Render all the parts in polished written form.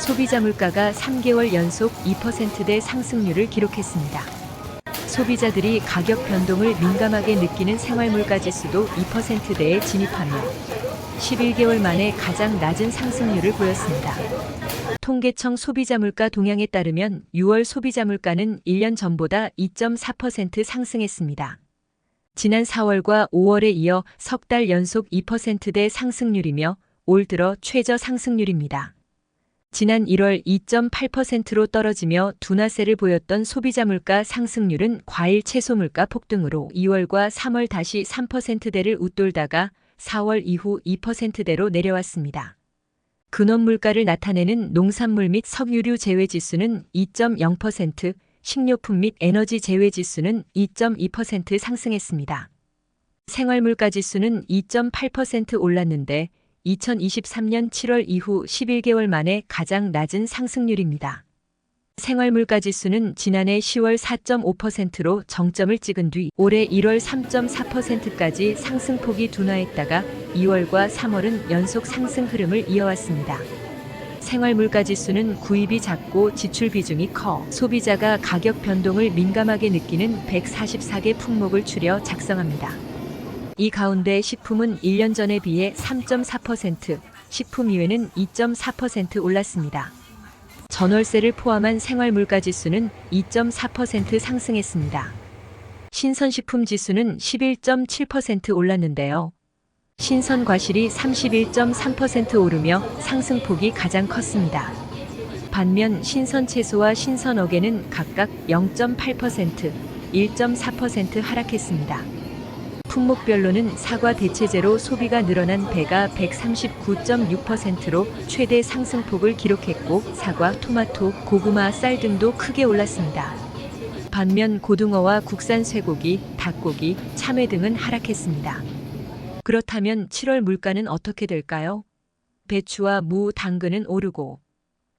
소비자 물가가 3개월 연속 2%대 상승률을 기록했습니다. 소비자들이 가격 변동을 민감하게 느끼는 생활물가 지수도 2%대에 진입하며 11개월 만에 가장 낮은 상승률을 보였습니다. 통계청 소비자물가 동향에 따르면 6월 소비자물가는 1년 전보다 2.4% 상승했습니다. 지난 4월과 5월에 이어 석 달 연속 2%대 상승률이며 올 들어 최저 상승률입니다. 지난 1월 2.8%로 떨어지며 둔화세를 보였던 소비자물가 상승률은 과일 채소물가 폭등으로 2월과 3월 다시 3%대를 웃돌다가 4월 이후 2%대로 내려왔습니다. 근원물가를 나타내는 농산물 및 석유류 제외지수는 2.0%, 식료품 및 에너지 제외지수는 2.2% 상승했습니다. 생활물가지수는 2.8% 올랐는데 2023년 7월 이후 11개월 만에 가장 낮은 상승률입니다. 생활물가지수는 지난해 10월 4.5%로 정점을 찍은 뒤 올해 1월 3.4%까지 상승폭이 둔화했다가 2월과 3월은 연속 상승 흐름을 이어왔습니다. 생활물가지수는 구입이 작고 지출 비중이 커 소비자가 가격 변동을 민감하게 느끼는 144개 품목을 추려 작성합니다. 이 가운데 식품은 1년 전에 비해 3.4%, 식품 이외는 2.4% 올랐습니다. 전월세를 포함한 생활물가지수는 2.4% 상승했습니다. 신선식품 지수는 11.7% 올랐는데요. 신선과실이 31.3% 오르며 상승폭이 가장 컸습니다. 반면 신선채소와 신선어게는 각각 0.8%, 1.4% 하락했습니다. 품목별로는 사과 대체제로 소비가 늘어난 배가 139.6%로 최대 상승폭을 기록했고 사과, 토마토, 고구마, 쌀 등도 크게 올랐습니다. 반면 고등어와 국산 쇠고기, 닭고기, 참외 등은 하락했습니다. 그렇다면 7월 물가는 어떻게 될까요? 배추와 무, 당근은 오르고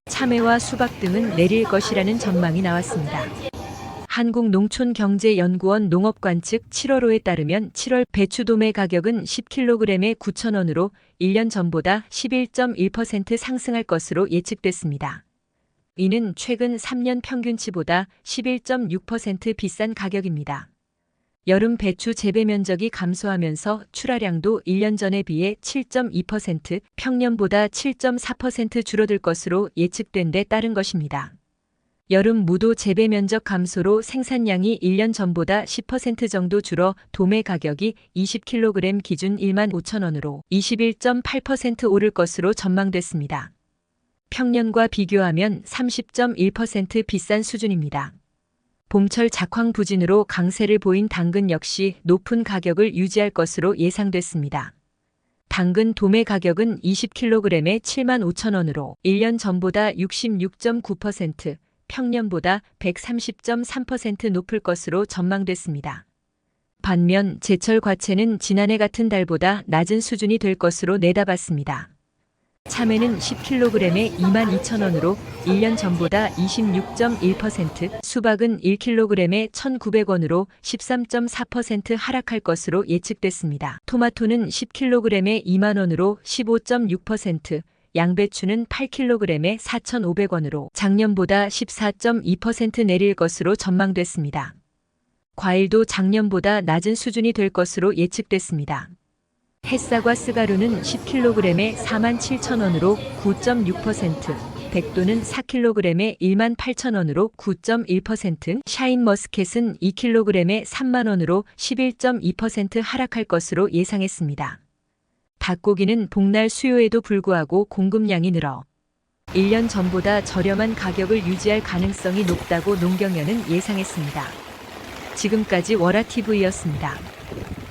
참외와 수박 등은 내릴 것이라는 전망이 나왔습니다. 한국농촌경제연구원 농업관 측 7월호에 따르면 7월 배추 도매 가격은 10kg에 9,000원으로 1년 전보다 11.1% 상승할 것으로 예측됐습니다. 이는 최근 3년 평균치보다 11.6% 비싼 가격입니다. 여름 배추 재배 면적이 감소하면서 출하량도 1년 전에 비해 7.2%, 평년보다 7.4% 줄어들 것으로 예측된 데 따른 것입니다. 여름 무도 재배 면적 감소로 생산량이 1년 전보다 10% 정도 줄어 도매 가격이 20kg 기준 15,000원으로 21.8% 오를 것으로 전망됐습니다. 평년과 비교하면 30.1% 비싼 수준입니다. 봄철 작황 부진으로 강세를 보인 당근 역시 높은 가격을 유지할 것으로 예상됐습니다. 당근 도매 가격은 20kg에 75,000원으로 1년 전보다 66.9%, 평년보다 130.3% 높을 것으로 전망됐습니다. 반면 제철 과채는 지난해 같은 달보다 낮은 수준이 될 것으로 내다봤습니다. 참외는 10kg에 22,000원으로 1년 전보다 26.1%, 수박은 1kg에 1,900원으로 13.4% 하락할 것으로 예측됐습니다. 토마토는 10kg에 2만원으로 15.6%, 양배추는 8kg에 4,500원으로 작년보다 14.2% 내릴 것으로 전망됐습니다. 과일도 작년보다 낮은 수준이 될 것으로 예측됐습니다. 햇사과 스가루는 10kg에 47,000원으로 9.6%, 백도는 4kg에 18,000원으로 9.1%, 샤인머스켓은 2kg에 3만원으로 11.2% 하락할 것으로 예상했습니다. 닭고기는 복날 수요에도 불구하고 공급량이 늘어 1년 전보다 저렴한 가격을 유지할 가능성이 높다고 농경연은 예상했습니다. 지금까지 월화TV였습니다.